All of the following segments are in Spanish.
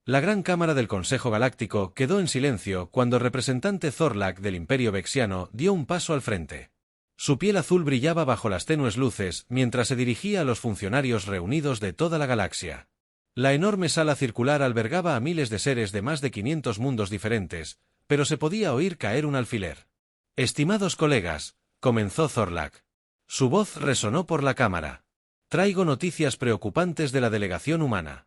La gran cámara del Consejo Galáctico quedó en silencio cuando el representante Zorlak del Imperio Vexiano dio un paso al frente. Su piel azul brillaba bajo las tenues luces mientras se dirigía a los funcionarios reunidos de toda la galaxia. La enorme sala circular albergaba a miles de seres de más de 500 mundos diferentes, pero se podía oír caer un alfiler. «Estimados colegas», comenzó Zorlak. Su voz resonó por la cámara. «Traigo noticias preocupantes de la delegación humana».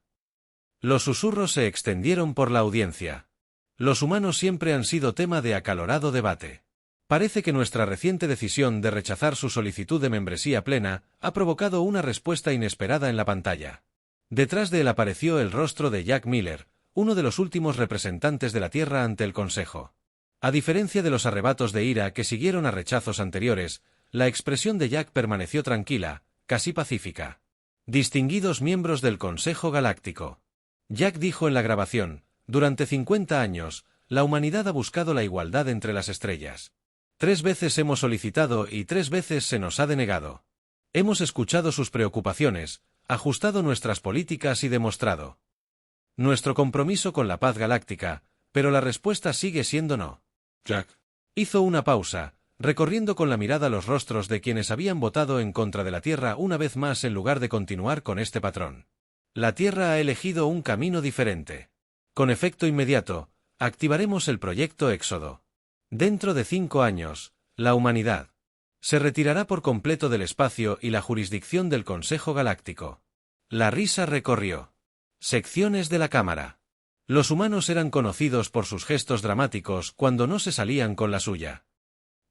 Los susurros se extendieron por la audiencia. Los humanos siempre han sido tema de acalorado debate. Parece que nuestra reciente decisión de rechazar su solicitud de membresía plena ha provocado una respuesta inesperada en la pantalla. Detrás de él apareció el rostro de Jack Miller, uno de los últimos representantes de la Tierra ante el Consejo. A diferencia de los arrebatos de ira que siguieron a rechazos anteriores, la expresión de Jack permaneció tranquila, casi pacífica. Distinguidos miembros del Consejo Galáctico. Jack dijo en la grabación, durante 50 años, la humanidad ha buscado la igualdad entre las estrellas. 3 veces hemos solicitado y 3 veces se nos ha denegado. Hemos escuchado sus preocupaciones, ajustado nuestras políticas y demostrado nuestro compromiso con la paz galáctica, pero la respuesta sigue siendo no. Jack hizo una pausa, recorriendo con la mirada los rostros de quienes habían votado en contra de la Tierra una vez más en lugar de continuar con este patrón. La Tierra ha elegido un camino diferente. Con efecto inmediato, activaremos el proyecto Éxodo. Dentro de 5 años, la humanidad se retirará por completo del espacio y la jurisdicción del Consejo Galáctico. La risa recorrió secciones de la cámara. Los humanos eran conocidos por sus gestos dramáticos cuando no se salían con la suya.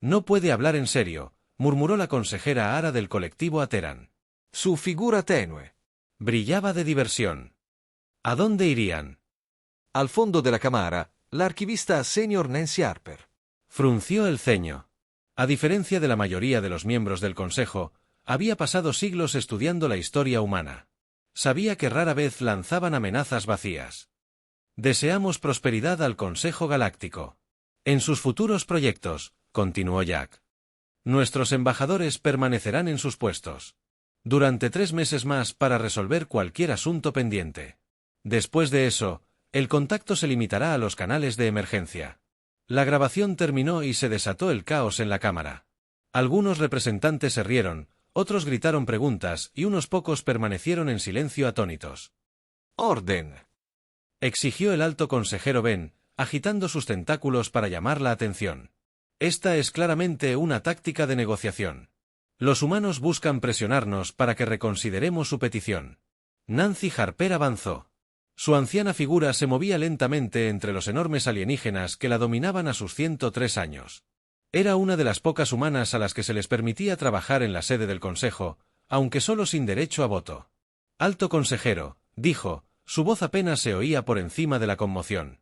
No puede hablar en serio, murmuró la consejera Ara del colectivo Ateran. Su figura tenue brillaba de diversión. ¿A dónde irían? Al fondo de la cámara, la arquivista senior Nancy Harper frunció el ceño. A diferencia de la mayoría de los miembros del Consejo, había pasado siglos estudiando la historia humana. Sabía que rara vez lanzaban amenazas vacías. Deseamos prosperidad al Consejo Galáctico. En sus futuros proyectos, continuó Jack. Nuestros embajadores permanecerán en sus puestos durante 3 meses más para resolver cualquier asunto pendiente. Después de eso, el contacto se limitará a los canales de emergencia. La grabación terminó y se desató el caos en la cámara. Algunos representantes se rieron, otros gritaron preguntas y unos pocos permanecieron en silencio atónitos. «¡Orden!», exigió el alto consejero Ben, agitando sus tentáculos para llamar la atención. Esta es claramente una táctica de negociación. Los humanos buscan presionarnos para que reconsideremos su petición. Nancy Harper avanzó. Su anciana figura se movía lentamente entre los enormes alienígenas que la dominaban a sus 103 años. Era una de las pocas humanas a las que se les permitía trabajar en la sede del Consejo, aunque solo sin derecho a voto. «Alto consejero», dijo, su voz apenas se oía por encima de la conmoción.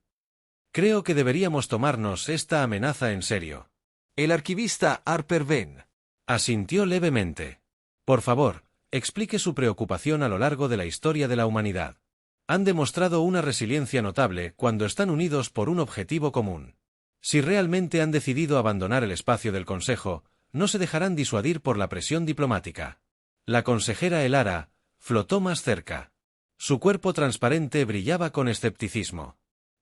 «Creo que deberíamos tomarnos esta amenaza en serio». El arquivista Harper Ben asintió levemente. «Por favor, explique su preocupación a lo largo de la historia de la humanidad. Han demostrado una resiliencia notable cuando están unidos por un objetivo común. Si realmente han decidido abandonar el espacio del Consejo, no se dejarán disuadir por la presión diplomática». La consejera Elara flotó más cerca. Su cuerpo transparente brillaba con escepticismo.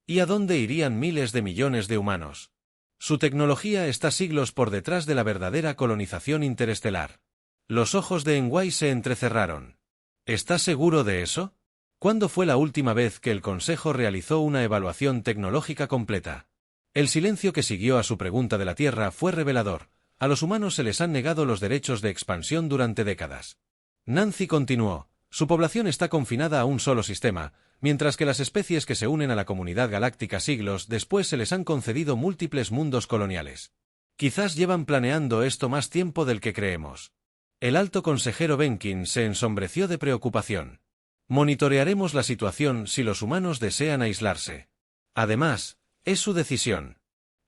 ¿Y a dónde irían miles de millones de humanos? Su tecnología está siglos por detrás de la verdadera colonización interestelar. Los ojos de Enway se entrecerraron. ¿Está seguro de eso? ¿Cuándo fue la última vez que el Consejo realizó una evaluación tecnológica completa? El silencio que siguió a su pregunta de la Tierra fue revelador. A los humanos se les han negado los derechos de expansión durante décadas. Nancy continuó. Su población está confinada a un solo sistema, mientras que las especies que se unen a la comunidad galáctica siglos después se les han concedido múltiples mundos coloniales. Quizás llevan planeando esto más tiempo del que creemos. El alto consejero Benkin se ensombreció de preocupación. Monitorearemos la situación si los humanos desean aislarse. Además, es su decisión.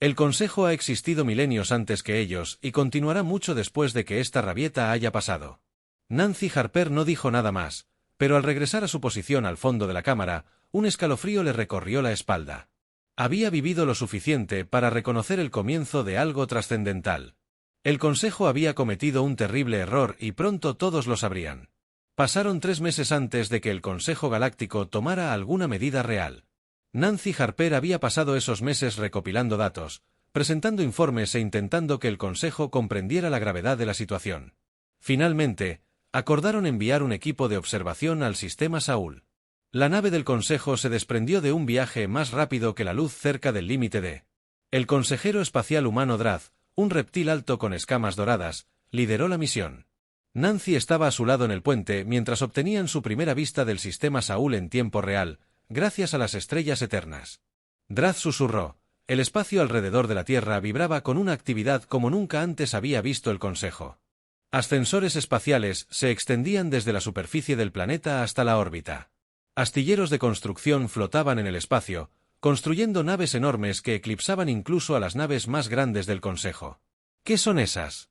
El Consejo ha existido milenios antes que ellos y continuará mucho después de que esta rabieta haya pasado. Nancy Harper no dijo nada más, pero al regresar a su posición al fondo de la cámara, un escalofrío le recorrió la espalda. Había vivido lo suficiente para reconocer el comienzo de algo trascendental. El Consejo había cometido un terrible error y pronto todos lo sabrían. Pasaron 3 meses antes de que el Consejo Galáctico tomara alguna medida real. Nancy Harper había pasado esos meses recopilando datos, presentando informes e intentando que el Consejo comprendiera la gravedad de la situación. Finalmente, acordaron enviar un equipo de observación al sistema Saúl. La nave del Consejo se desprendió de un viaje más rápido que la luz cerca del límite de. El consejero espacial humano Draz, un reptil alto con escamas doradas, lideró la misión. Nancy estaba a su lado en el puente mientras obtenían su primera vista del sistema Saúl en tiempo real, gracias a las estrellas eternas. Draz susurró. El espacio alrededor de la Tierra vibraba con una actividad como nunca antes había visto el Consejo. Ascensores espaciales se extendían desde la superficie del planeta hasta la órbita. Astilleros de construcción flotaban en el espacio, construyendo naves enormes que eclipsaban incluso a las naves más grandes del Consejo. ¿Qué son esas?,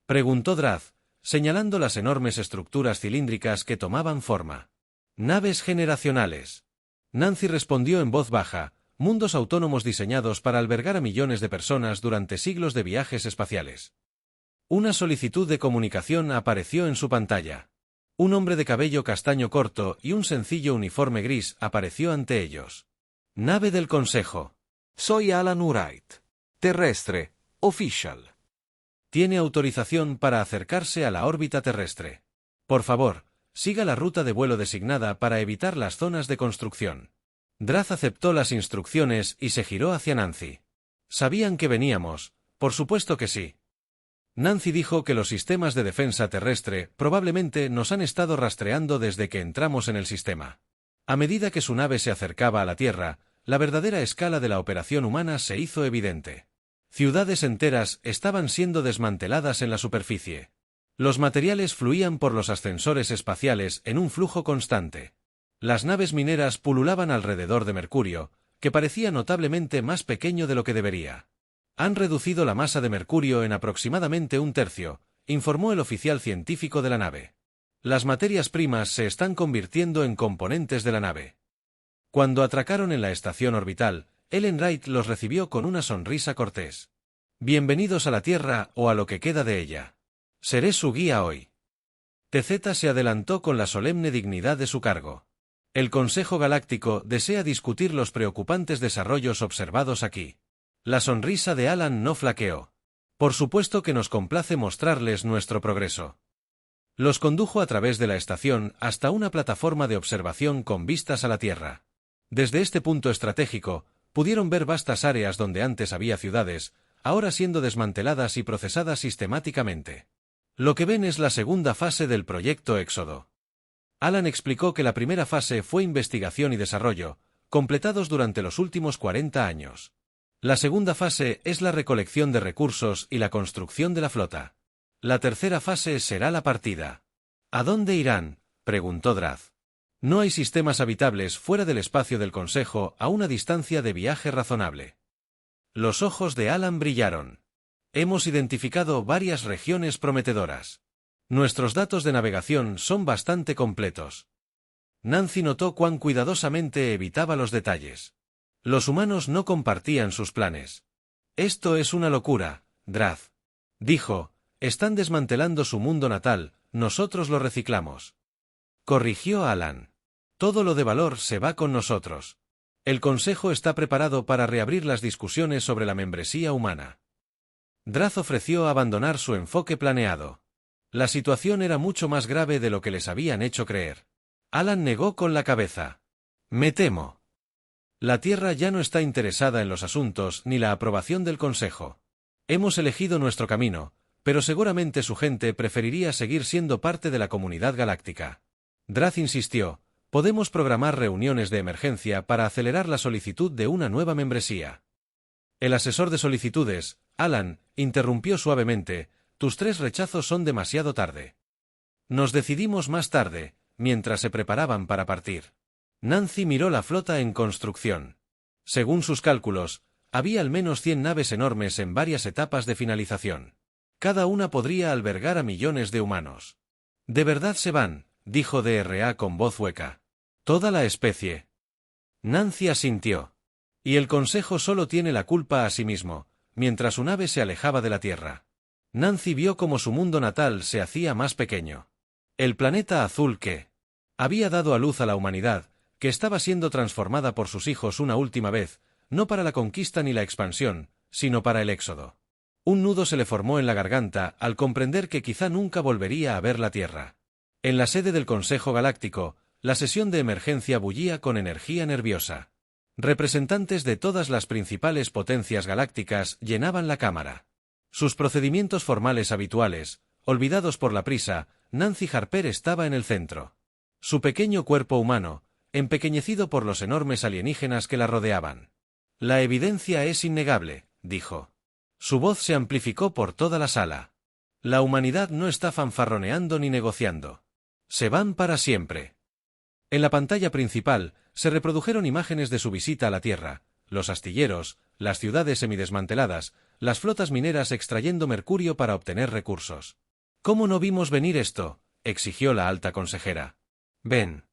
preguntó Draz, señalando las enormes estructuras cilíndricas que tomaban forma. Naves generacionales. Nancy respondió en voz baja, mundos autónomos diseñados para albergar a millones de personas durante siglos de viajes espaciales. Una solicitud de comunicación apareció en su pantalla. Un hombre de cabello castaño corto y un sencillo uniforme gris apareció ante ellos. Nave del Consejo. Soy Alan Wright. Terrestre. Official. Tiene autorización para acercarse a la órbita terrestre. Por favor, siga la ruta de vuelo designada para evitar las zonas de construcción. Draz aceptó las instrucciones y se giró hacia Nancy. ¿Sabían que veníamos? Por supuesto que sí. Nancy dijo que los sistemas de defensa terrestre probablemente nos han estado rastreando desde que entramos en el sistema. A medida que su nave se acercaba a la Tierra, la verdadera escala de la operación humana se hizo evidente. Ciudades enteras estaban siendo desmanteladas en la superficie. Los materiales fluían por los ascensores espaciales en un flujo constante. Las naves mineras pululaban alrededor de Mercurio, que parecía notablemente más pequeño de lo que debería. Han reducido la masa de Mercurio en aproximadamente un tercio, informó el oficial científico de la nave. Las materias primas se están convirtiendo en componentes de la nave. Cuando atracaron en la estación orbital, Ellen Wright los recibió con una sonrisa cortés. Bienvenidos a la Tierra o a lo que queda de ella. Seré su guía hoy. TZ se adelantó con la solemne dignidad de su cargo. El Consejo Galáctico desea discutir los preocupantes desarrollos observados aquí. La sonrisa de Alan no flaqueó. Por supuesto que nos complace mostrarles nuestro progreso. Los condujo a través de la estación hasta una plataforma de observación con vistas a la Tierra. Desde este punto estratégico, pudieron ver vastas áreas donde antes había ciudades, ahora siendo desmanteladas y procesadas sistemáticamente. Lo que ven es la segunda fase del proyecto Éxodo. Alan explicó que la primera fase fue investigación y desarrollo, completados durante los últimos 40 años. La segunda fase es la recolección de recursos y la construcción de la flota. La tercera fase será la partida. ¿A dónde irán?, preguntó Draz. No hay sistemas habitables fuera del espacio del Consejo a una distancia de viaje razonable. Los ojos de Alan brillaron. Hemos identificado varias regiones prometedoras. Nuestros datos de navegación son bastante completos. Nancy notó cuán cuidadosamente evitaba los detalles. Los humanos no compartían sus planes. Esto es una locura, Draz. Dijo, están desmantelando su mundo natal, nosotros lo reciclamos. Corrigió Alan. Todo lo de valor se va con nosotros. El Consejo está preparado para reabrir las discusiones sobre la membresía humana. Draz ofreció abandonar su enfoque planeado. La situación era mucho más grave de lo que les habían hecho creer. Alan negó con la cabeza. Me temo. La Tierra ya no está interesada en los asuntos ni la aprobación del Consejo. Hemos elegido nuestro camino, pero seguramente su gente preferiría seguir siendo parte de la comunidad galáctica. Draz insistió, podemos programar reuniones de emergencia para acelerar la solicitud de una nueva membresía. El asesor de solicitudes, Alan, interrumpió suavemente, tus 3 rechazos son demasiado tarde. Nos decidimos más tarde, mientras se preparaban para partir. Nancy miró la flota en construcción. Según sus cálculos, había al menos 100 naves enormes en varias etapas de finalización. Cada una podría albergar a millones de humanos. ¿De verdad se van?, dijo DRA con voz hueca. Toda la especie. Nancy asintió. Y el Consejo solo tiene la culpa a sí mismo, mientras su nave se alejaba de la Tierra. Nancy vio cómo su mundo natal se hacía más pequeño. El planeta azul que había dado a luz a la humanidad que estaba siendo transformada por sus hijos una última vez, no para la conquista ni la expansión, sino para el éxodo. Un nudo se le formó en la garganta al comprender que quizá nunca volvería a ver la Tierra. En la sede del Consejo Galáctico, la sesión de emergencia bullía con energía nerviosa. Representantes de todas las principales potencias galácticas llenaban la cámara. Sus procedimientos formales habituales, olvidados por la prisa, Nancy Harper estaba en el centro. Su pequeño cuerpo humano, empequeñecido por los enormes alienígenas que la rodeaban. La evidencia es innegable, dijo. Su voz se amplificó por toda la sala. La humanidad no está fanfarroneando ni negociando. Se van para siempre. En la pantalla principal, se reprodujeron imágenes de su visita a la Tierra, los astilleros, las ciudades semidesmanteladas, las flotas mineras extrayendo mercurio para obtener recursos. ¿Cómo no vimos venir esto?, exigió la alta consejera. Ven.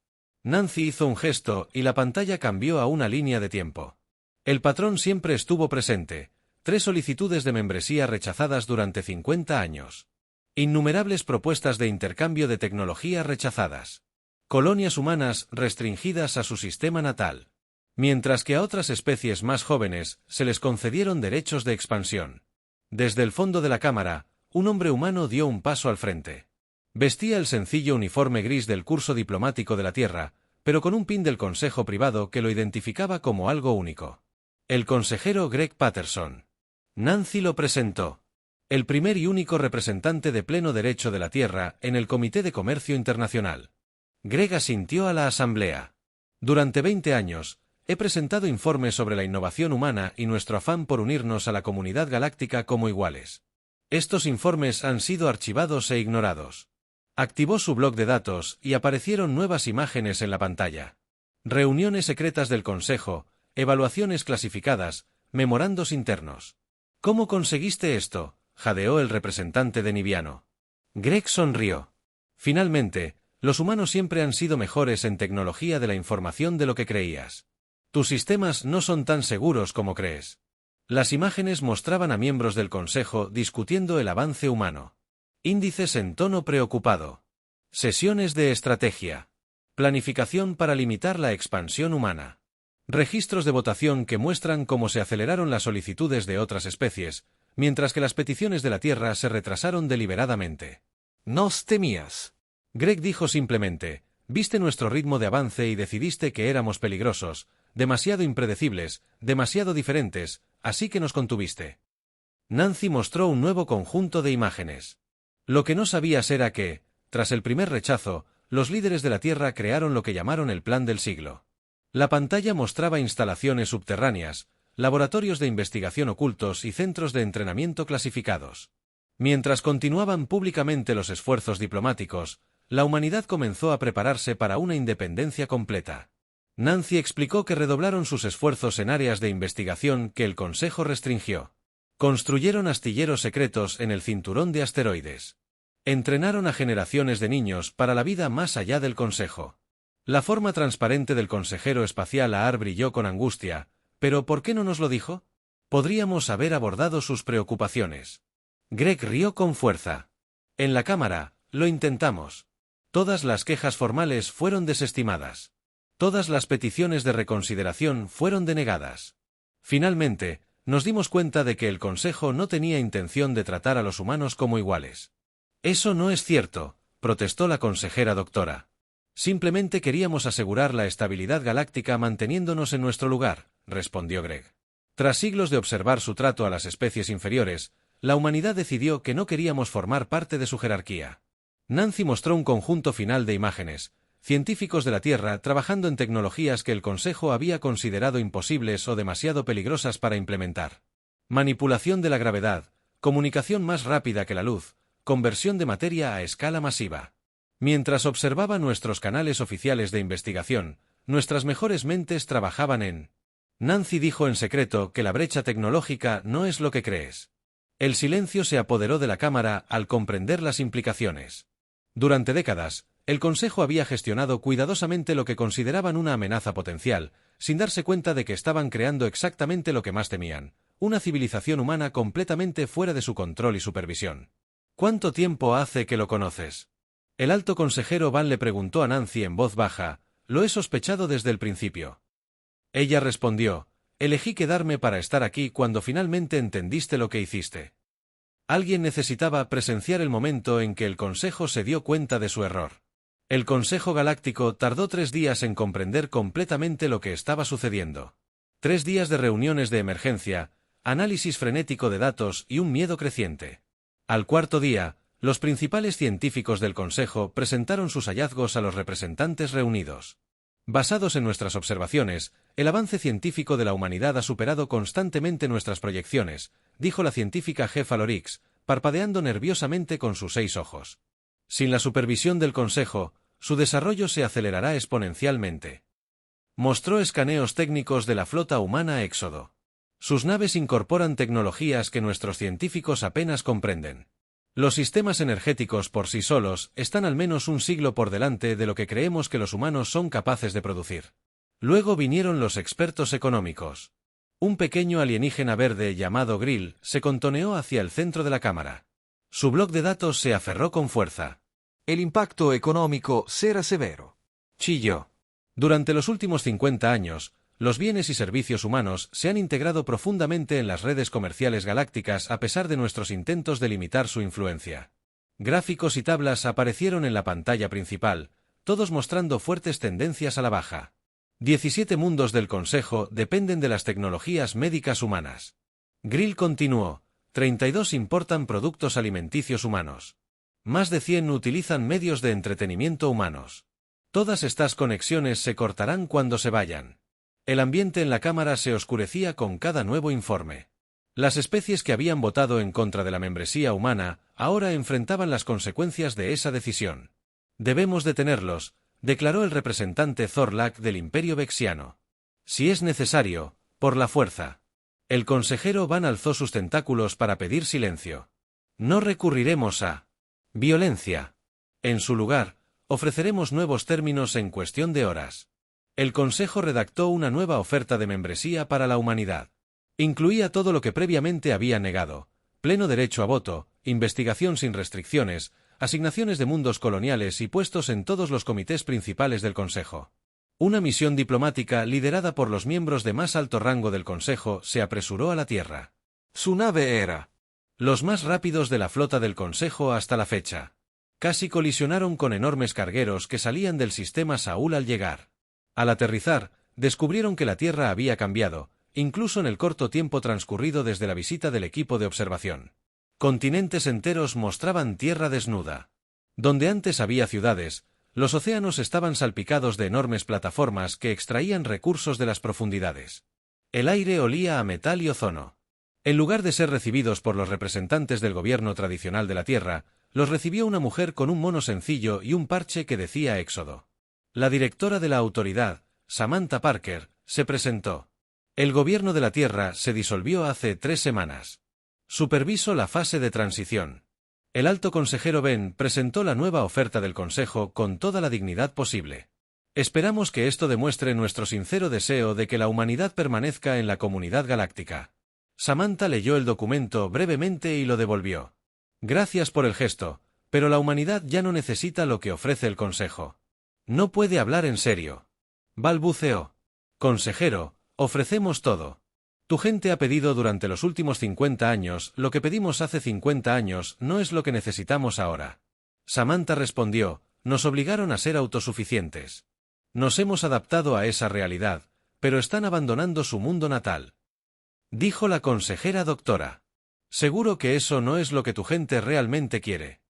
Nancy hizo un gesto y la pantalla cambió a una línea de tiempo. El patrón siempre estuvo presente, 3 solicitudes de membresía rechazadas durante 50 años. Innumerables propuestas de intercambio de tecnología rechazadas. Colonias humanas restringidas a su sistema natal. Mientras que a otras especies más jóvenes se les concedieron derechos de expansión. Desde el fondo de la cámara, un hombre humano dio un paso al frente. Vestía el sencillo uniforme gris del curso diplomático de la Tierra, pero con un pin del Consejo Privado que lo identificaba como algo único. El consejero Greg Patterson. Nancy lo presentó. El primer y único representante de pleno derecho de la Tierra en el Comité de Comercio Internacional. Greg asintió a la asamblea. Durante 20 años, he presentado informes sobre la innovación humana y nuestro afán por unirnos a la comunidad galáctica como iguales. Estos informes han sido archivados e ignorados. Activó su bloc de datos y aparecieron nuevas imágenes en la pantalla. Reuniones secretas del Consejo, evaluaciones clasificadas, memorandos internos. ¿Cómo conseguiste esto?, jadeó el representante de Nibiano. Greg sonrió. Finalmente, los humanos siempre han sido mejores en tecnología de la información de lo que creías. Tus sistemas no son tan seguros como crees. Las imágenes mostraban a miembros del Consejo discutiendo el avance humano. Índices en tono preocupado. Sesiones de estrategia. Planificación para limitar la expansión humana. Registros de votación que muestran cómo se aceleraron las solicitudes de otras especies, mientras que las peticiones de la Tierra se retrasaron deliberadamente. Nos temías. Greg dijo simplemente, viste nuestro ritmo de avance y decidiste que éramos peligrosos, demasiado impredecibles, demasiado diferentes, así que nos contuviste. Nancy mostró un nuevo conjunto de imágenes. Lo que no sabías era que, tras el primer rechazo, los líderes de la Tierra crearon lo que llamaron el Plan del Siglo. La pantalla mostraba instalaciones subterráneas, laboratorios de investigación ocultos y centros de entrenamiento clasificados. Mientras continuaban públicamente los esfuerzos diplomáticos, la humanidad comenzó a prepararse para una independencia completa. Nancy explicó que redoblaron sus esfuerzos en áreas de investigación que el Consejo restringió. Construyeron astilleros secretos en el cinturón de asteroides. Entrenaron a generaciones de niños para la vida más allá del Consejo. La forma transparente del consejero espacial Aar brilló con angustia, pero ¿por qué no nos lo dijo? Podríamos haber abordado sus preocupaciones. Greg rió con fuerza. En la cámara, lo intentamos. Todas las quejas formales fueron desestimadas. Todas las peticiones de reconsideración fueron denegadas. Finalmente, nos dimos cuenta de que el Consejo no tenía intención de tratar a los humanos como iguales. Eso no es cierto, protestó la consejera doctora. Simplemente queríamos asegurar la estabilidad galáctica manteniéndonos en nuestro lugar, respondió Greg. Tras siglos de observar su trato a las especies inferiores, la humanidad decidió que no queríamos formar parte de su jerarquía. Nancy mostró un conjunto final de imágenes, científicos de la Tierra trabajando en tecnologías que el Consejo había considerado imposibles o demasiado peligrosas para implementar. Manipulación de la gravedad, comunicación más rápida que la luz, conversión de materia a escala masiva. Mientras observaba nuestros canales oficiales de investigación, nuestras mejores mentes trabajaban en... Nancy dijo en secreto que la brecha tecnológica no es lo que crees. El silencio se apoderó de la cámara al comprender las implicaciones. Durante décadas, el Consejo había gestionado cuidadosamente lo que consideraban una amenaza potencial, sin darse cuenta de que estaban creando exactamente lo que más temían, una civilización humana completamente fuera de su control y supervisión. ¿Cuánto tiempo hace que lo conoces? El alto consejero Van le preguntó a Nancy en voz baja, lo he sospechado desde el principio. Ella respondió, elegí quedarme para estar aquí cuando finalmente entendiste lo que hiciste. Alguien necesitaba presenciar el momento en que el Consejo se dio cuenta de su error. El Consejo Galáctico tardó 3 días en comprender completamente lo que estaba sucediendo. 3 días de reuniones de emergencia, análisis frenético de datos y un miedo creciente. Al 4.º día, los principales científicos del Consejo presentaron sus hallazgos a los representantes reunidos. Basados en nuestras observaciones, el avance científico de la humanidad ha superado constantemente nuestras proyecciones, dijo la científica jefa Lorix, parpadeando nerviosamente con sus 6 ojos. Sin la supervisión del Consejo, su desarrollo se acelerará exponencialmente. Mostró escaneos técnicos de la flota humana Éxodo. Sus naves incorporan tecnologías que nuestros científicos apenas comprenden. Los sistemas energéticos por sí solos están al menos un siglo por delante de lo que creemos que los humanos son capaces de producir. Luego vinieron los expertos económicos. Un pequeño alienígena verde llamado Grill se contoneó hacia el centro de la cámara. Su bloc de datos se aferró con fuerza. El impacto económico será severo. Chilló. Durante los últimos 50 años, los bienes y servicios humanos se han integrado profundamente en las redes comerciales galácticas a pesar de nuestros intentos de limitar su influencia. Gráficos y tablas aparecieron en la pantalla principal, todos mostrando fuertes tendencias a la baja. 17 mundos del Consejo dependen de las tecnologías médicas humanas. Grill continuó. 32 importan productos alimenticios humanos. Más de 100 utilizan medios de entretenimiento humanos. Todas estas conexiones se cortarán cuando se vayan. El ambiente en la cámara se oscurecía con cada nuevo informe. Las especies que habían votado en contra de la membresía humana ahora enfrentaban las consecuencias de esa decisión. Debemos detenerlos, declaró el representante Zorlak del Imperio Vexiano. Si es necesario, por la fuerza. El consejero Van alzó sus tentáculos para pedir silencio. No recurriremos a violencia. En su lugar, ofreceremos nuevos términos en cuestión de horas. El Consejo redactó una nueva oferta de membresía para la humanidad. Incluía todo lo que previamente había negado: pleno derecho a voto, investigación sin restricciones, asignaciones de mundos coloniales y puestos en todos los comités principales del Consejo. Una misión diplomática liderada por los miembros de más alto rango del Consejo se apresuró a la Tierra. Su nave era los más rápidos de la flota del Consejo hasta la fecha. Casi colisionaron con enormes cargueros que salían del sistema Saúl al llegar. Al aterrizar, descubrieron que la Tierra había cambiado, incluso en el corto tiempo transcurrido desde la visita del equipo de observación. Continentes enteros mostraban tierra desnuda. Donde antes había ciudades, los océanos estaban salpicados de enormes plataformas que extraían recursos de las profundidades. El aire olía a metal y ozono. En lugar de ser recibidos por los representantes del gobierno tradicional de la Tierra, los recibió una mujer con un mono sencillo y un parche que decía Éxodo. La directora de la autoridad, Samantha Parker, se presentó. El gobierno de la Tierra se disolvió hace 3 semanas. Superviso la fase de transición. El alto consejero Ben presentó la nueva oferta del Consejo con toda la dignidad posible. Esperamos que esto demuestre nuestro sincero deseo de que la humanidad permanezca en la comunidad galáctica. Samantha leyó el documento brevemente y lo devolvió. Gracias por el gesto, pero la humanidad ya no necesita lo que ofrece el Consejo. No puede hablar en serio. Balbuceó. Consejero, ofrecemos todo. Tu gente ha pedido durante los últimos 50 años lo que pedimos hace 50 años, no es lo que necesitamos ahora. Samantha respondió, nos obligaron a ser autosuficientes. Nos hemos adaptado a esa realidad, pero están abandonando su mundo natal. Dijo la consejera doctora. Seguro que eso no es lo que tu gente realmente quiere.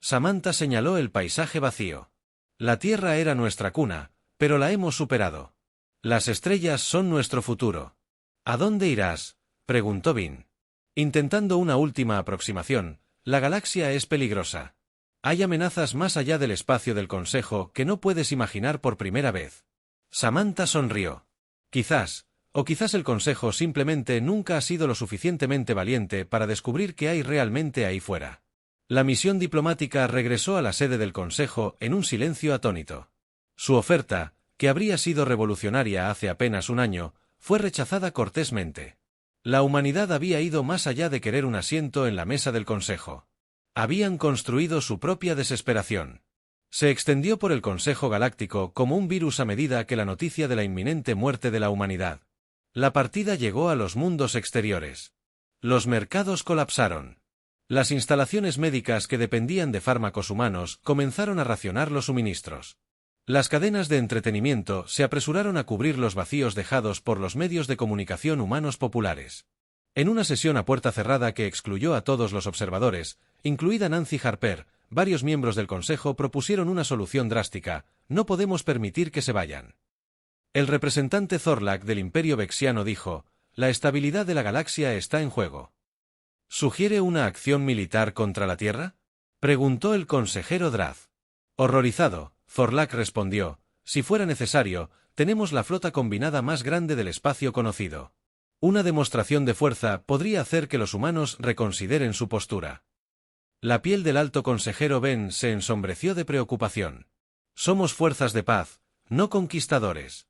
Samantha señaló el paisaje vacío. La Tierra era nuestra cuna, pero la hemos superado. Las estrellas son nuestro futuro. ¿A dónde irás?, preguntó Vin. Intentando una última aproximación, la galaxia es peligrosa. Hay amenazas más allá del espacio del Consejo que no puedes imaginar por primera vez. Samantha sonrió. Quizás el Consejo simplemente nunca ha sido lo suficientemente valiente para descubrir qué hay realmente ahí fuera. La misión diplomática regresó a la sede del Consejo en un silencio atónito. Su oferta, que habría sido revolucionaria hace apenas un año, fue rechazada cortésmente. La humanidad había ido más allá de querer un asiento en la mesa del Consejo. Habían construido su propia desesperación. Se extendió por el Consejo Galáctico como un virus a medida que la noticia de la inminente muerte de la humanidad. La partida llegó a los mundos exteriores. Los mercados colapsaron. Las instalaciones médicas que dependían de fármacos humanos comenzaron a racionar los suministros. Las cadenas de entretenimiento se apresuraron a cubrir los vacíos dejados por los medios de comunicación humanos populares. En una sesión a puerta cerrada que excluyó a todos los observadores, incluida Nancy Harper, varios miembros del Consejo propusieron una solución drástica: no podemos permitir que se vayan. El representante Zorlak del Imperio Vexiano dijo: la estabilidad de la galaxia está en juego. ¿Sugiere una acción militar contra la Tierra?, preguntó el consejero Draz. Horrorizado, Zorlak respondió: si fuera necesario, tenemos la flota combinada más grande del espacio conocido. Una demostración de fuerza podría hacer que los humanos reconsideren su postura. La piel del alto consejero Ben se ensombreció de preocupación. Somos fuerzas de paz, no conquistadores.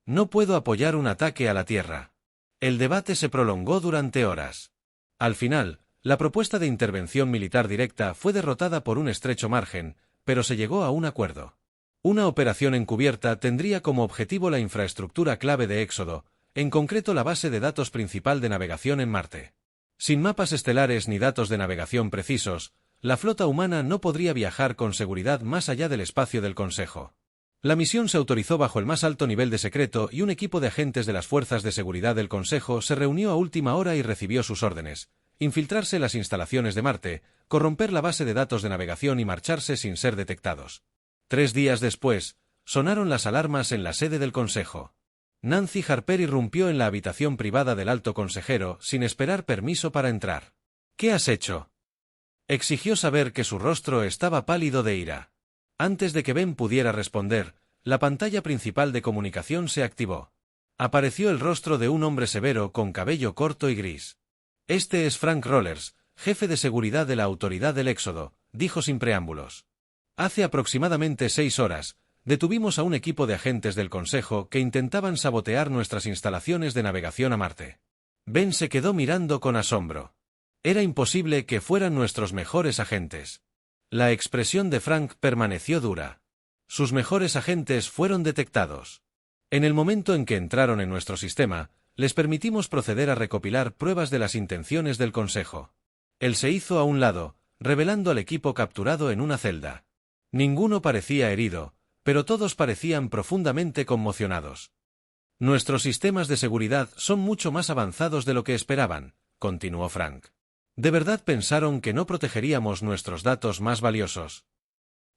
No puedo apoyar un ataque a la Tierra. El debate se prolongó durante horas. Al final, la propuesta de intervención militar directa fue derrotada por un estrecho margen, pero se llegó a un acuerdo. Una operación encubierta tendría como objetivo la infraestructura clave de Éxodo, en concreto la base de datos principal de navegación en Marte. Sin mapas estelares ni datos de navegación precisos, la flota humana no podría viajar con seguridad más allá del espacio del Consejo. La misión se autorizó bajo el más alto nivel de secreto y un equipo de agentes de las fuerzas de seguridad del Consejo se reunió a última hora y recibió sus órdenes: infiltrarse en las instalaciones de Marte, corromper la base de datos de navegación y marcharse sin ser detectados. 3 días después, sonaron las alarmas en la sede del Consejo. Nancy Harper irrumpió en la habitación privada del alto consejero sin esperar permiso para entrar. ¿Qué has hecho?, exigió saber que su rostro estaba pálido de ira. Antes de que Ben pudiera responder, la pantalla principal de comunicación se activó. Apareció el rostro de un hombre severo con cabello corto y gris. Este es Frank Rollers, jefe de seguridad de la Autoridad del Éxodo, dijo sin preámbulos. Hace aproximadamente 6 horas, detuvimos a un equipo de agentes del Consejo que intentaban sabotear nuestras instalaciones de navegación a Marte. Ben se quedó mirando con asombro. Era imposible que fueran nuestros mejores agentes. La expresión de Frank permaneció dura. Sus mejores agentes fueron detectados. En el momento en que entraron en nuestro sistema, les permitimos proceder a recopilar pruebas de las intenciones del Consejo. Él se hizo a un lado, revelando al equipo capturado en una celda. Ninguno parecía herido, pero todos parecían profundamente conmocionados. Nuestros sistemas de seguridad son mucho más avanzados de lo que esperaban, continuó Frank. ¿De verdad pensaron que no protegeríamos nuestros datos más valiosos?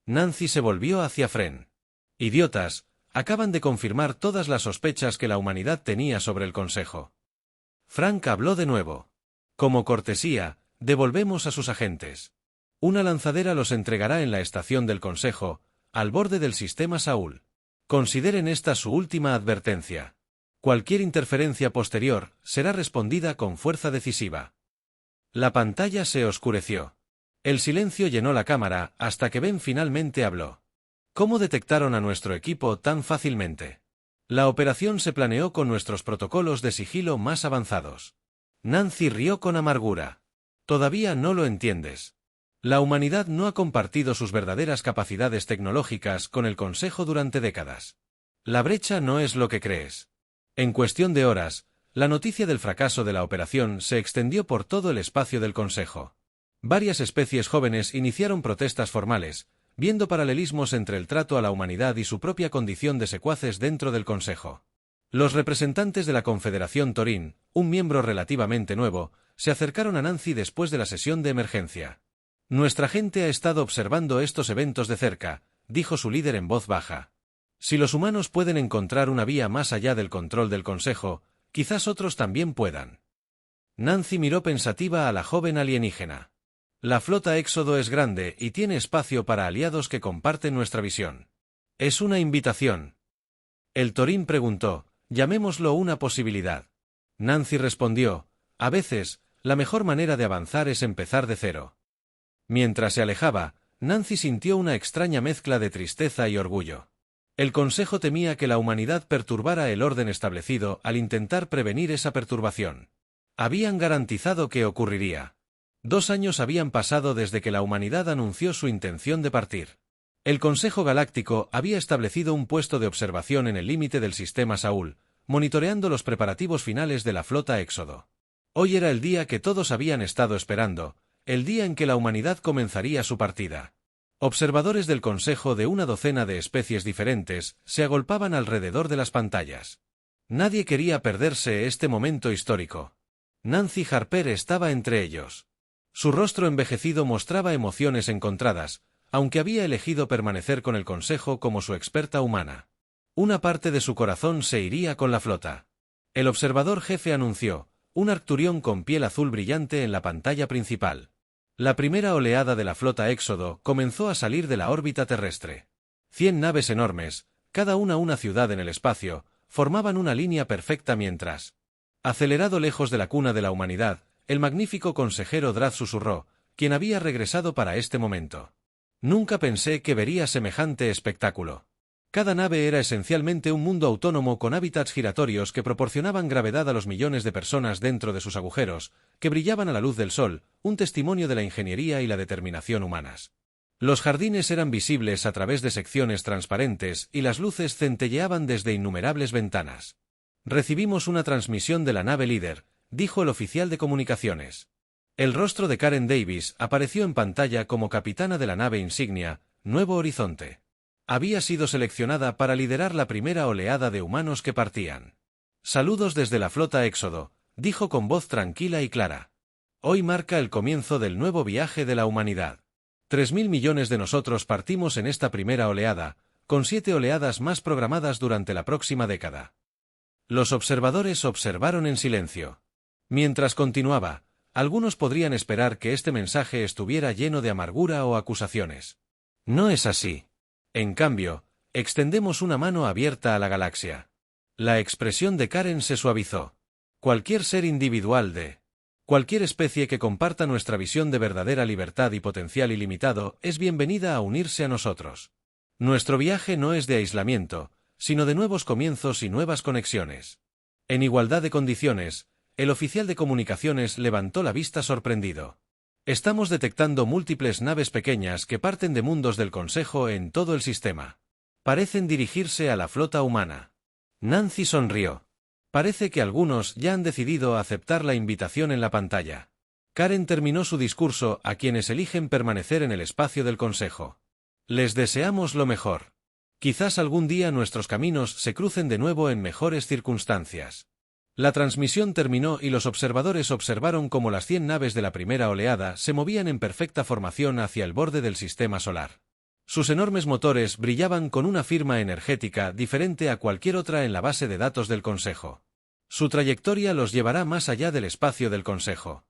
Nancy se volvió hacia Fren. Idiotas, acaban de confirmar todas las sospechas que la humanidad tenía sobre el Consejo. Frank habló de nuevo. Como cortesía, devolvemos a sus agentes. Una lanzadera los entregará en la estación del Consejo, al borde del sistema Saúl. Consideren esta su última advertencia. Cualquier interferencia posterior será respondida con fuerza decisiva. La pantalla se oscureció. El silencio llenó la cámara hasta que Ben finalmente habló. ¿Cómo detectaron a nuestro equipo tan fácilmente? La operación se planeó con nuestros protocolos de sigilo más avanzados. Nancy rió con amargura. Todavía no lo entiendes. La humanidad no ha compartido sus verdaderas capacidades tecnológicas con el Consejo durante décadas. La brecha no es lo que crees. En cuestión de horas, la noticia del fracaso de la operación se extendió por todo el espacio del Consejo. Varias especies jóvenes iniciaron protestas formales, viendo paralelismos entre el trato a la humanidad y su propia condición de secuaces dentro del Consejo. Los representantes de la Confederación Torín, un miembro relativamente nuevo, se acercaron a Nancy después de la sesión de emergencia. Nuestra gente ha estado observando estos eventos de cerca, dijo su líder en voz baja. Si los humanos pueden encontrar una vía más allá del control del Consejo, quizás otros también puedan. Nancy miró pensativa a la joven alienígena. La flota Éxodo es grande y tiene espacio para aliados que comparten nuestra visión. Es una invitación. El Torín preguntó, llamémoslo una posibilidad. Nancy respondió, a veces, la mejor manera de avanzar es empezar de cero. Mientras se alejaba, Nancy sintió una extraña mezcla de tristeza y orgullo. El Consejo temía que la humanidad perturbara el orden establecido al intentar prevenir esa perturbación. Habían garantizado que ocurriría. 2 años habían pasado desde que la humanidad anunció su intención de partir. El Consejo Galáctico había establecido un puesto de observación en el límite del sistema Saúl, monitoreando los preparativos finales de la flota Éxodo. Hoy era el día que todos habían estado esperando, el día en que la humanidad comenzaría su partida. Observadores del Consejo de una docena de especies diferentes se agolpaban alrededor de las pantallas. Nadie quería perderse este momento histórico. Nancy Harper estaba entre ellos. Su rostro envejecido mostraba emociones encontradas, aunque había elegido permanecer con el Consejo como su experta humana. Una parte de su corazón se iría con la flota. El observador jefe anunció, un Arcturión con piel azul brillante en la pantalla principal. La primera oleada de la flota Éxodo comenzó a salir de la órbita terrestre. 100 naves enormes, cada una ciudad en el espacio, formaban una línea perfecta mientras. Acelerado lejos de la cuna de la humanidad, el magnífico consejero Draz susurró, quien había regresado para este momento. Nunca pensé que vería semejante espectáculo. Cada nave era esencialmente un mundo autónomo con hábitats giratorios que proporcionaban gravedad a los millones de personas dentro de sus agujeros, que brillaban a la luz del sol, un testimonio de la ingeniería y la determinación humanas. Los jardines eran visibles a través de secciones transparentes y las luces centelleaban desde innumerables ventanas. Recibimos una transmisión de la nave líder, dijo el oficial de comunicaciones. El rostro de Karen Davis apareció en pantalla como capitana de la nave insignia, Nuevo Horizonte. Había sido seleccionada para liderar la primera oleada de humanos que partían. Saludos desde la flota Éxodo, dijo con voz tranquila y clara. Hoy marca el comienzo del nuevo viaje de la humanidad. 3.000 millones de nosotros partimos en esta primera oleada, con 7 oleadas más programadas durante la próxima década. Los observadores observaron en silencio. Mientras continuaba, algunos podrían esperar que este mensaje estuviera lleno de amargura o acusaciones. No es así. En cambio, extendemos una mano abierta a la galaxia. La expresión de Karen se suavizó. Cualquier ser individual cualquier especie que comparta nuestra visión de verdadera libertad y potencial ilimitado es bienvenida a unirse a nosotros. Nuestro viaje no es de aislamiento, sino de nuevos comienzos y nuevas conexiones. En igualdad de condiciones, el oficial de comunicaciones levantó la vista sorprendido. Estamos detectando múltiples naves pequeñas que parten de mundos del Consejo en todo el sistema. Parecen dirigirse a la flota humana. Nancy sonrió. Parece que algunos ya han decidido aceptar la invitación en la pantalla. Karen terminó su discurso a quienes eligen permanecer en el espacio del Consejo. Les deseamos lo mejor. Quizás algún día nuestros caminos se crucen de nuevo en mejores circunstancias. La transmisión terminó y los observadores observaron cómo las 100 naves de la primera oleada se movían en perfecta formación hacia el borde del sistema solar. Sus enormes motores brillaban con una firma energética diferente a cualquier otra en la base de datos del Consejo. Su trayectoria los llevará más allá del espacio del Consejo.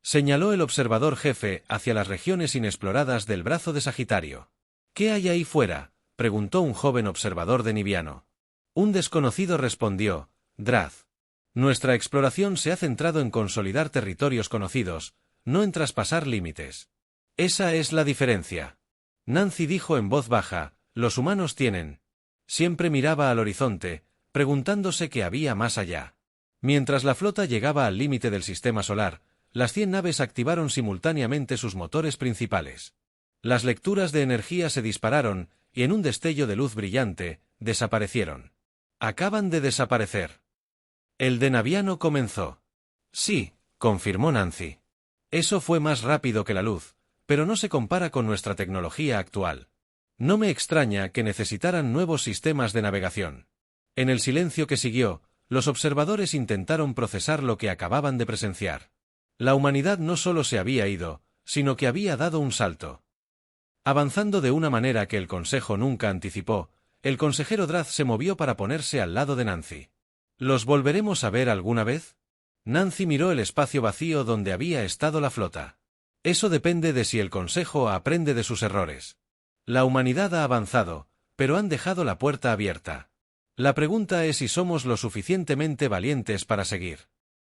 Señaló el observador jefe hacia las regiones inexploradas del brazo de Sagitario. ¿Qué hay ahí fuera?, preguntó un joven observador de Nibiano. Un desconocido respondió, Draz. Nuestra exploración se ha centrado en consolidar territorios conocidos, no en traspasar límites. Esa es la diferencia. Nancy dijo en voz baja, los humanos tienen. Siempre miraba al horizonte, preguntándose qué había más allá. Mientras la flota llegaba al límite del sistema solar, las 100 naves activaron simultáneamente sus motores principales. Las lecturas de energía se dispararon, y en un destello de luz brillante, desaparecieron. Acaban de desaparecer. El de Naviano comenzó. Sí, confirmó Nancy. Eso fue más rápido que la luz, pero no se compara con nuestra tecnología actual. No me extraña que necesitaran nuevos sistemas de navegación. En el silencio que siguió, los observadores intentaron procesar lo que acababan de presenciar. La humanidad no solo se había ido, sino que había dado un salto. Avanzando de una manera que el Consejo nunca anticipó, el consejero Draz se movió para ponerse al lado de Nancy. ¿Los volveremos a ver alguna vez? Nancy miró el espacio vacío donde había estado la flota. Eso depende de si el Consejo aprende de sus errores. La humanidad ha avanzado, pero han dejado la puerta abierta. La pregunta es si somos lo suficientemente valientes para seguir.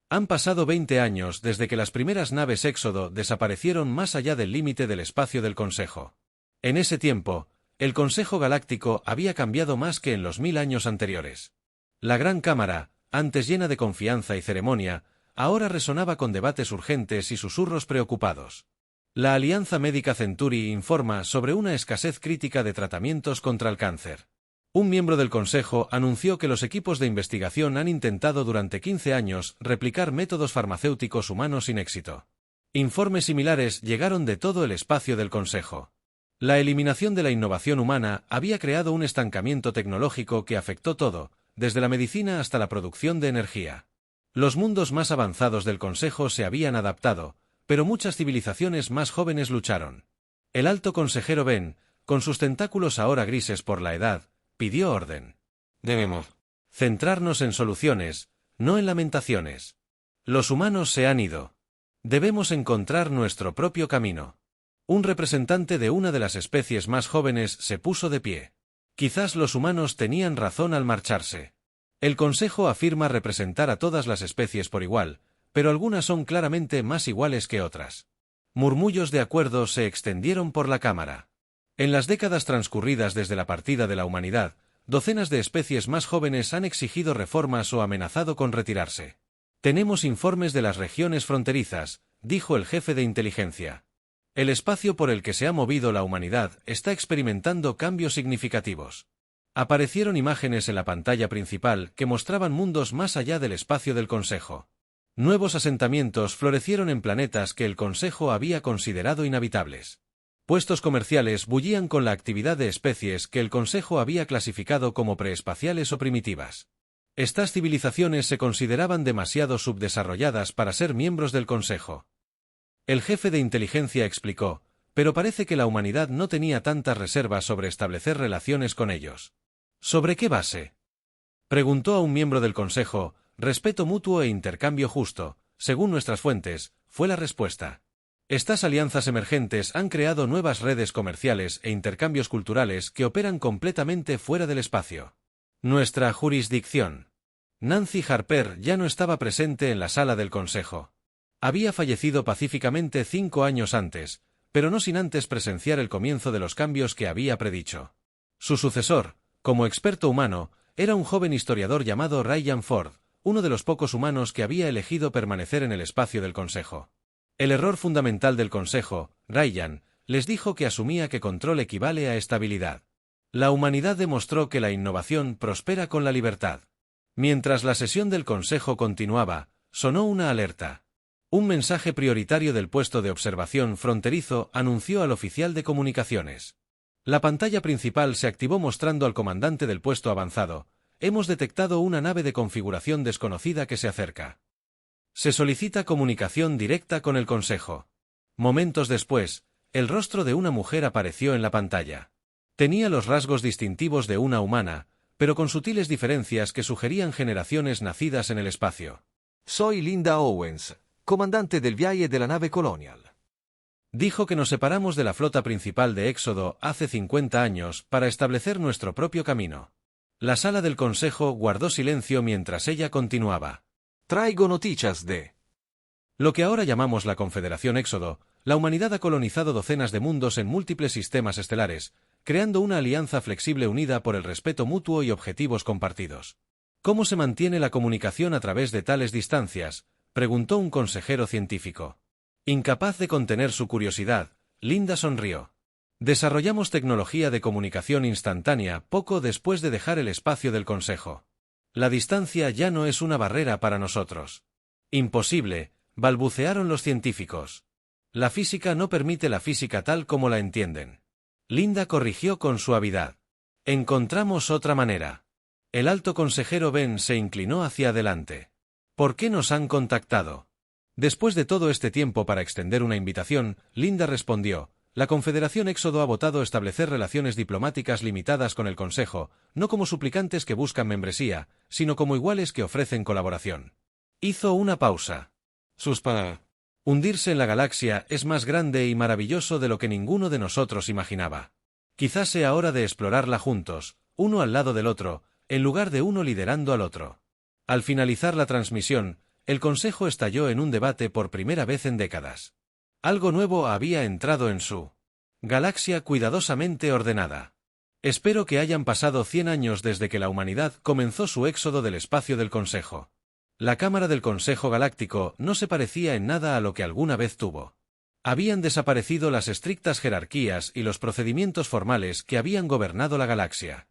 Han pasado 20 años desde que las primeras naves Éxodo desaparecieron más allá del límite del espacio del Consejo. En ese tiempo, el Consejo Galáctico había cambiado más que en los 1000 años anteriores. La Gran Cámara, antes llena de confianza y ceremonia, ahora resonaba con debates urgentes y susurros preocupados. La Alianza Médica Centuri informa sobre una escasez crítica de tratamientos contra el cáncer. Un miembro del Consejo anunció que los equipos de investigación han intentado durante 15 años replicar métodos farmacéuticos humanos sin éxito. Informes similares llegaron de todo el espacio del Consejo. La eliminación de la innovación humana había creado un estancamiento tecnológico que afectó todo, desde la medicina hasta la producción de energía. Los mundos más avanzados del Consejo se habían adaptado, pero muchas civilizaciones más jóvenes lucharon. El alto consejero Ben, con sus tentáculos ahora grises por la edad, pidió orden. Debemos centrarnos en soluciones, no en lamentaciones. Los humanos se han ido. Debemos encontrar nuestro propio camino. Un representante de una de las especies más jóvenes se puso de pie. Quizás los humanos tenían razón al marcharse. El Consejo afirma representar a todas las especies por igual, pero algunas son claramente más iguales que otras. Murmullos de acuerdo se extendieron por la Cámara. En las décadas transcurridas desde la partida de la humanidad, docenas de especies más jóvenes han exigido reformas o amenazado con retirarse. Tenemos informes de las regiones fronterizas, dijo el jefe de inteligencia. El espacio por el que se ha movido la humanidad está experimentando cambios significativos. Aparecieron imágenes en la pantalla principal que mostraban mundos más allá del espacio del Consejo. Nuevos asentamientos florecieron en planetas que el Consejo había considerado inhabitables. Puestos comerciales bullían con la actividad de especies que el Consejo había clasificado como preespaciales o primitivas. Estas civilizaciones se consideraban demasiado subdesarrolladas para ser miembros del Consejo. El jefe de inteligencia explicó, pero parece que la humanidad no tenía tantas reservas sobre establecer relaciones con ellos. ¿Sobre qué base? Preguntó a un miembro del Consejo. Respeto mutuo e intercambio justo, según nuestras fuentes, fue la respuesta. Estas alianzas emergentes han creado nuevas redes comerciales e intercambios culturales que operan completamente fuera del espacio. Nuestra jurisdicción. Nancy Harper ya no estaba presente en la sala del Consejo. Había fallecido pacíficamente 5 años antes, pero no sin antes presenciar el comienzo de los cambios que había predicho. Su sucesor, como experto humano, era un joven historiador llamado Ryan Ford, uno de los pocos humanos que había elegido permanecer en el espacio del Consejo. El error fundamental del Consejo, Ryan, les dijo que asumía que control equivale a estabilidad. La humanidad demostró que la innovación prospera con la libertad. Mientras la sesión del Consejo continuaba, sonó una alerta. Un mensaje prioritario del puesto de observación fronterizo anunció al oficial de comunicaciones. La pantalla principal se activó mostrando al comandante del puesto avanzado. Hemos detectado una nave de configuración desconocida que se acerca. Se solicita comunicación directa con el Consejo. Momentos después, el rostro de una mujer apareció en la pantalla. Tenía los rasgos distintivos de una humana, pero con sutiles diferencias que sugerían generaciones nacidas en el espacio. Soy Linda Owens, comandante del viaje de la nave Colonial. Dijo que nos separamos de la flota principal de Éxodo hace 50 años para establecer nuestro propio camino. La sala del Consejo guardó silencio mientras ella continuaba. Traigo noticias de... Lo que ahora llamamos la Confederación Éxodo, la humanidad ha colonizado docenas de mundos en múltiples sistemas estelares, creando una alianza flexible unida por el respeto mutuo y objetivos compartidos. ¿Cómo se mantiene la comunicación a través de tales distancias?, preguntó un consejero científico. Incapaz de contener su curiosidad, Linda sonrió. Desarrollamos tecnología de comunicación instantánea poco después de dejar el espacio del Consejo. La distancia ya no es una barrera para nosotros. Imposible, balbucearon los científicos. La física no permite la física tal como la entienden. Linda corrigió con suavidad. Encontramos otra manera. El alto consejero Ben se inclinó hacia adelante. ¿Por qué nos han contactado? Después de todo este tiempo para extender una invitación, Linda respondió. La Confederación Éxodo ha votado establecer relaciones diplomáticas limitadas con el Consejo, no como suplicantes que buscan membresía, sino como iguales que ofrecen colaboración. Hizo una pausa. Hundirse en la galaxia es más grande y maravilloso de lo que ninguno de nosotros imaginaba. Quizás sea hora de explorarla juntos, uno al lado del otro, en lugar de uno liderando al otro. Al finalizar la transmisión, el Consejo estalló en un debate por primera vez en décadas. Algo nuevo había entrado en su galaxia cuidadosamente ordenada. Espero que hayan pasado 100 años desde que la humanidad comenzó su éxodo del espacio del Consejo. La Cámara del Consejo Galáctico no se parecía en nada a lo que alguna vez tuvo. Habían desaparecido las estrictas jerarquías y los procedimientos formales que habían gobernado la galaxia.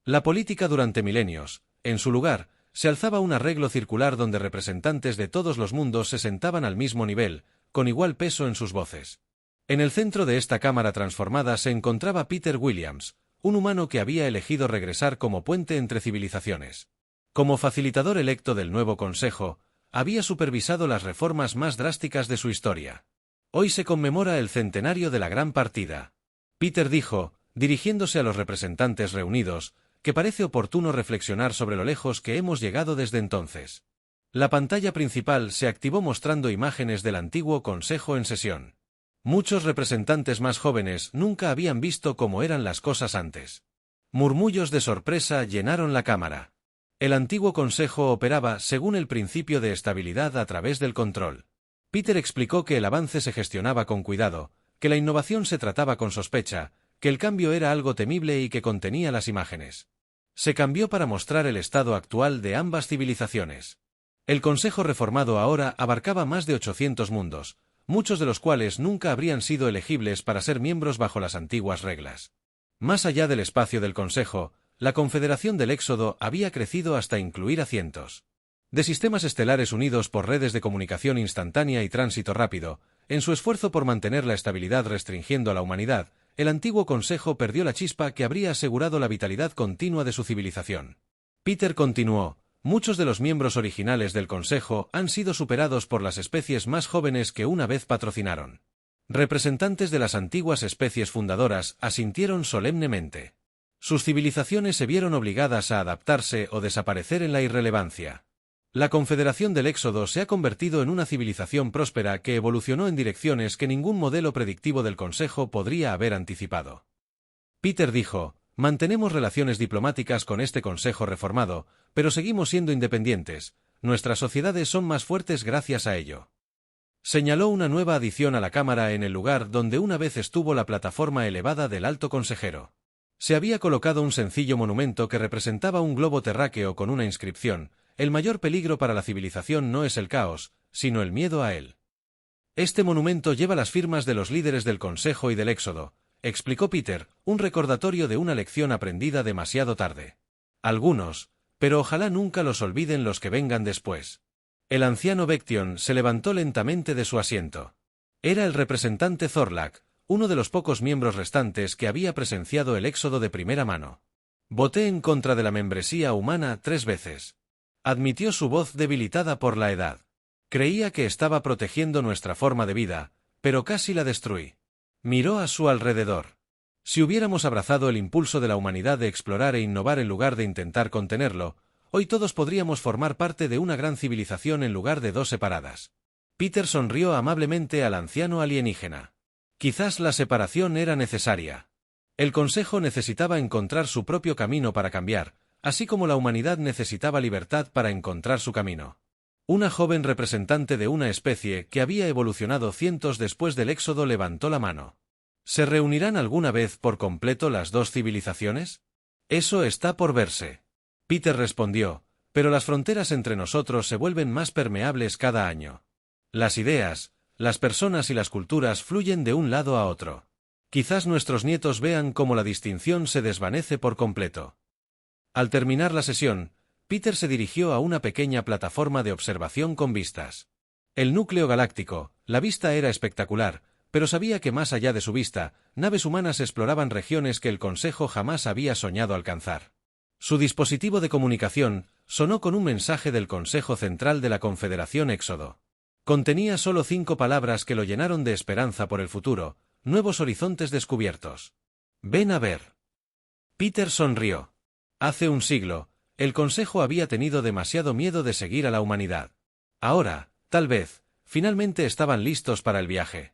La política durante milenios, en su lugar, se alzaba un arreglo circular donde representantes de todos los mundos se sentaban al mismo nivel, con igual peso en sus voces. En el centro de esta cámara transformada se encontraba Peter Williams, un humano que había elegido regresar como puente entre civilizaciones. Como facilitador electo del nuevo Consejo, había supervisado las reformas más drásticas de su historia. Hoy se conmemora el centenario de la Gran Partida. Peter dijo, dirigiéndose a los representantes reunidos, que parece oportuno reflexionar sobre lo lejos que hemos llegado desde entonces. La pantalla principal se activó mostrando imágenes del antiguo Consejo en sesión. Muchos representantes más jóvenes nunca habían visto cómo eran las cosas antes. Murmullos de sorpresa llenaron la cámara. El antiguo Consejo operaba según el principio de estabilidad a través del control. Peter explicó que el avance se gestionaba con cuidado, que la innovación se trataba con sospecha, que el cambio era algo temible y que contenía las imágenes. Se cambió para mostrar el estado actual de ambas civilizaciones. El Consejo reformado ahora abarcaba más de 800 mundos, muchos de los cuales nunca habrían sido elegibles para ser miembros bajo las antiguas reglas. Más allá del espacio del Consejo, la Confederación del Éxodo había crecido hasta incluir a cientos de sistemas estelares unidos por redes de comunicación instantánea y tránsito rápido. En su esfuerzo por mantener la estabilidad restringiendo a la humanidad, el antiguo Consejo perdió la chispa que habría asegurado la vitalidad continua de su civilización. Peter continuó, muchos de los miembros originales del Consejo han sido superados por las especies más jóvenes que una vez patrocinaron. Representantes de las antiguas especies fundadoras asintieron solemnemente. Sus civilizaciones se vieron obligadas a adaptarse o desaparecer en la irrelevancia. La Confederación del Éxodo se ha convertido en una civilización próspera que evolucionó en direcciones que ningún modelo predictivo del Consejo podría haber anticipado. Peter dijo, mantenemos relaciones diplomáticas con este Consejo reformado, pero seguimos siendo independientes, nuestras sociedades son más fuertes gracias a ello. Señaló una nueva adición a la cámara en el lugar donde una vez estuvo la plataforma elevada del Alto Consejero. Se había colocado un sencillo monumento que representaba un globo terráqueo con una inscripción: el mayor peligro para la civilización no es el caos, sino el miedo a él. Este monumento lleva las firmas de los líderes del Consejo y del Éxodo, explicó Peter, un recordatorio de una lección aprendida demasiado tarde. Algunos, pero ojalá nunca los olviden los que vengan después. El anciano Vection se levantó lentamente de su asiento. Era el representante Zorlak, uno de los pocos miembros restantes que había presenciado el éxodo de primera mano. Voté en contra de la membresía humana 3 veces. Admitió su voz debilitada por la edad. Creía que estaba protegiendo nuestra forma de vida, pero casi la destruí. Miró a su alrededor. Si hubiéramos abrazado el impulso de la humanidad de explorar e innovar en lugar de intentar contenerlo, hoy todos podríamos formar parte de una gran civilización en lugar de 2 separadas. Peter sonrió amablemente al anciano alienígena. Quizás la separación era necesaria. El Consejo necesitaba encontrar su propio camino para cambiar, así como la humanidad necesitaba libertad para encontrar su camino. Una joven representante de una especie que había evolucionado cientos después del éxodo levantó la mano. ¿Se reunirán alguna vez por completo las 2 civilizaciones? Eso está por verse. Peter respondió, pero las fronteras entre nosotros se vuelven más permeables cada año. Las ideas, las personas y las culturas fluyen de un lado a otro. Quizás nuestros nietos vean cómo la distinción se desvanece por completo. Al terminar la sesión, Peter se dirigió a una pequeña plataforma de observación con vistas. El núcleo galáctico, la vista era espectacular, pero sabía que más allá de su vista, naves humanas exploraban regiones que el Consejo jamás había soñado alcanzar. Su dispositivo de comunicación sonó con un mensaje del Consejo Central de la Confederación Éxodo. Contenía solo 5 palabras que lo llenaron de esperanza por el futuro: nuevos horizontes descubiertos. Ven a ver. Peter sonrió. Hace un siglo, el Consejo había tenido demasiado miedo de seguir a la humanidad. Ahora, tal vez, finalmente estaban listos para el viaje.